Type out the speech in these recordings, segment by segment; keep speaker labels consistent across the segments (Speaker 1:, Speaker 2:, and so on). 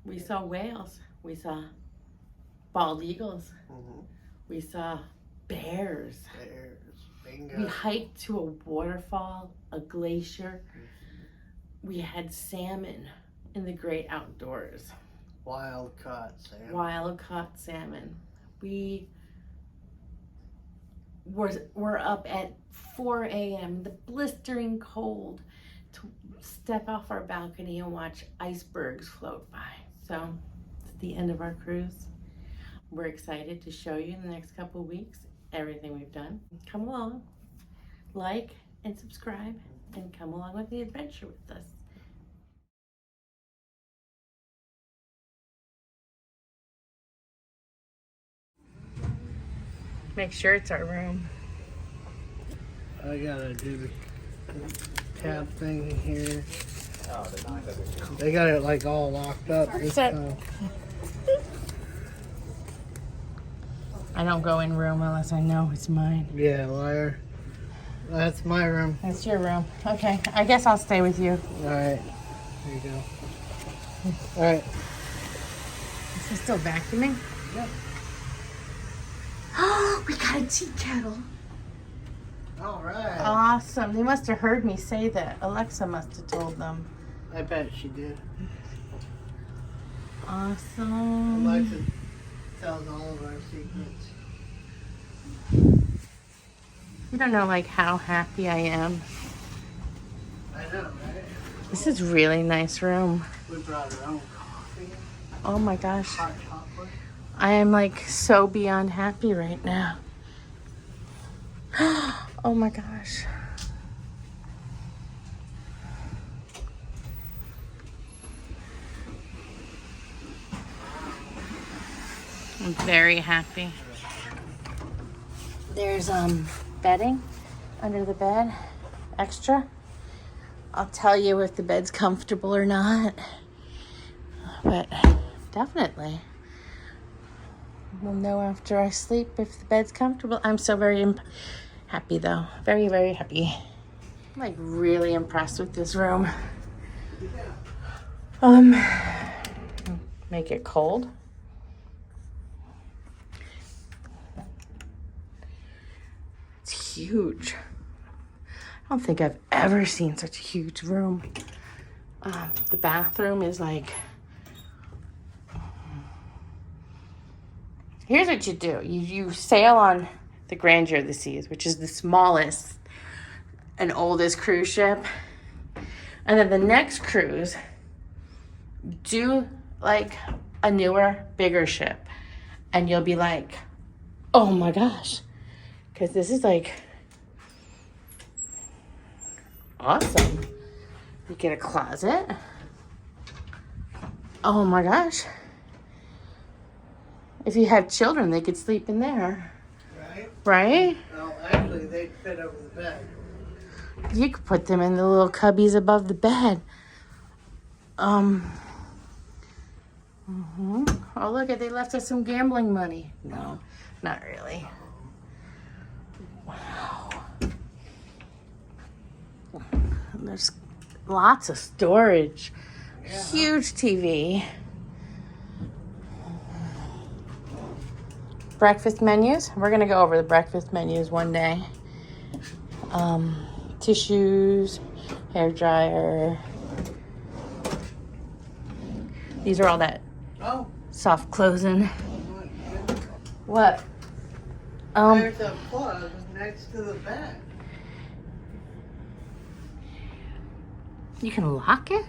Speaker 1: We saw whales. We saw bald eagles.
Speaker 2: Mm-hmm.
Speaker 1: We saw bears.
Speaker 2: Bingo.
Speaker 1: We hiked to a waterfall, a glacier. We had salmon in the great outdoors.
Speaker 2: Wild caught salmon.
Speaker 1: Wild caught salmon. We were up at 4 a.m., the blistering cold, to step off our balcony and watch icebergs float by. So it's the end of our cruise. We're excited to show you in the next couple of weeks everything we've done. Come along, like and subscribe, and come along with the adventure with us. Make sure it's our room.
Speaker 2: I gotta do the tab thing here. They got it like all locked up.
Speaker 1: I don't go in room unless I know it's mine.
Speaker 2: Yeah, liar. That's my room.
Speaker 1: That's your room. Okay, I guess I'll stay with you.
Speaker 2: All right, there you go. All right.
Speaker 1: Is he still vacuuming?
Speaker 2: Yep.
Speaker 1: Oh, we got a tea kettle.
Speaker 2: All right.
Speaker 1: Awesome. They must have heard me say that. Alexa must have told them.
Speaker 2: I bet she did.
Speaker 1: Awesome.
Speaker 2: Alexa tells all of our secrets.
Speaker 1: You don't know like how happy I am.
Speaker 2: I know, right?
Speaker 1: This is really nice room.
Speaker 2: We brought our own coffee.
Speaker 1: Oh my gosh.
Speaker 2: Hot chocolate.
Speaker 1: I am like so beyond happy right now. Oh my gosh. I'm very happy. There's bedding under the bed, extra. I'll tell you if the bed's comfortable or not, but definitely. We'll know after I sleep if the bed's comfortable. I'm so very happy though. Very, very happy. I'm like really impressed with this room. Make it cold. It's huge. I don't think I've ever seen such a huge room. The bathroom is like, here's what you do. You sail on the Grandeur of the Seas, which is the smallest and oldest cruise ship. And then the next cruise, do like a newer, bigger ship. And you'll be like, oh my gosh. Because this is like awesome. You get a closet. Oh my gosh. If you have children, they could sleep in there.
Speaker 2: Right?
Speaker 1: Right?
Speaker 2: Well, actually, they'd fit over the bed.
Speaker 1: You could put them in the little cubbies above the bed. Oh, look, they left us some gambling money. No, not really. Wow. There's lots of storage.
Speaker 2: Yeah.
Speaker 1: Huge TV. Breakfast menus. We're going to go over the breakfast menus one day. Tissues, hair dryer. These are all that soft closing. What?
Speaker 2: There's a plug next to the bed.
Speaker 1: You can lock it?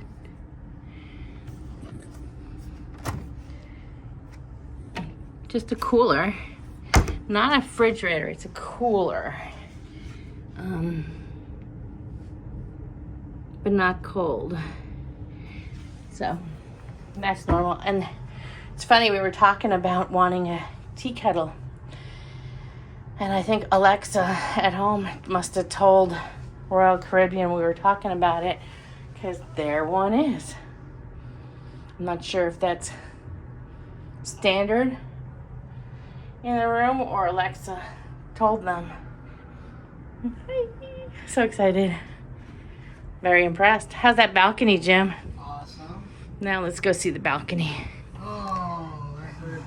Speaker 1: Just a cooler. Not a refrigerator, it's a cooler. But not cold. So that's normal. And it's funny, we were talking about wanting a tea kettle. And I think Alexa at home must have told Royal Caribbean we were talking about it, because there one is. I'm not sure if that's standard in the room or Alexa told them. So excited. Very impressed. How's that balcony, Jim?
Speaker 2: Awesome.
Speaker 1: Now let's go see the balcony.
Speaker 2: Oh, that's where it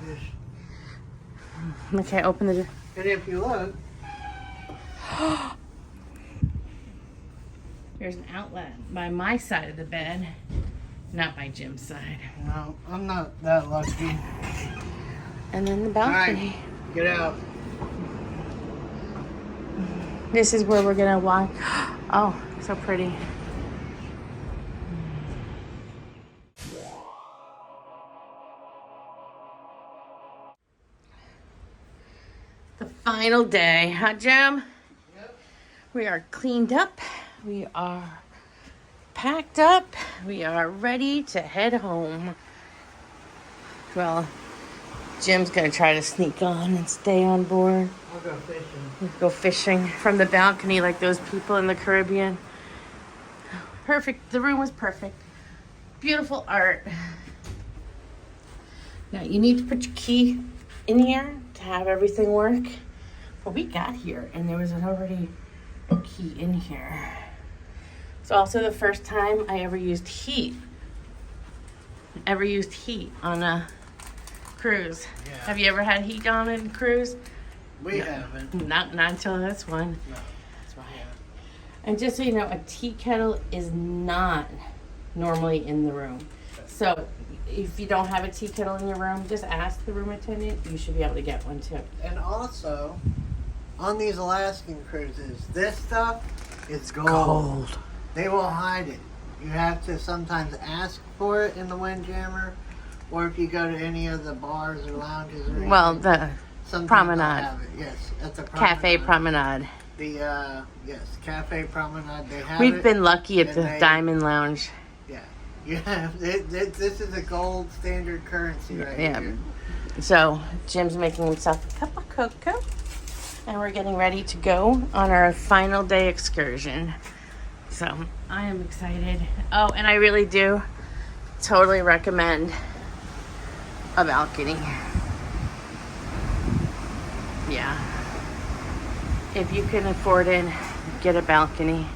Speaker 2: is.
Speaker 1: Okay, open the door.
Speaker 2: And if you look,
Speaker 1: There's an outlet by my side of the bed, not by Jim's side.
Speaker 2: no, I'm not that lucky.
Speaker 1: And then the
Speaker 2: All
Speaker 1: balcony.
Speaker 2: right, get out.
Speaker 1: This is where we're gonna walk. Oh, so pretty. The final day, huh, Jim?
Speaker 2: Yep.
Speaker 1: We are cleaned up. We are packed up. We are ready to head home. Well, Jim's gonna try to sneak on and stay on board.
Speaker 2: I'll go fishing.
Speaker 1: We go fishing from the balcony like those people in the Caribbean. Perfect. The room was perfect. Beautiful art. Now you need to put your key in here to have everything work. But we got here and there was already a key in here. It's also the first time I ever used heat. On a cruise.
Speaker 2: Yeah.
Speaker 1: Have you ever had heat on a cruise?
Speaker 2: We haven't.
Speaker 1: Not until this one.
Speaker 2: No.
Speaker 1: That's right. And just so you know, a tea kettle is not normally in the room. So if you don't have a tea kettle in your room, just ask the room attendant. You should be able to get one too.
Speaker 2: And also, on these Alaskan cruises, this stuff is gold.
Speaker 1: Cold.
Speaker 2: They will hide it. You have to sometimes ask for it in the Windjammer, or if you go to any of the bars or lounges or anything,
Speaker 1: Well, the
Speaker 2: sometimes
Speaker 1: promenade.
Speaker 2: they'll have it. Yes, at the
Speaker 1: Cafe Promenade.
Speaker 2: The yes, Cafe Promenade. They have
Speaker 1: We've
Speaker 2: it.
Speaker 1: been lucky at
Speaker 2: and
Speaker 1: the
Speaker 2: they-
Speaker 1: Diamond Lounge.
Speaker 2: Yeah, yeah. This is a gold standard currency right
Speaker 1: Yeah.
Speaker 2: here.
Speaker 1: So Jim's making himself a cup of cocoa, and we're getting ready to go on our final day excursion. So I am excited. Oh, and I really do totally recommend a balcony. Yeah. If you can afford it, get a balcony.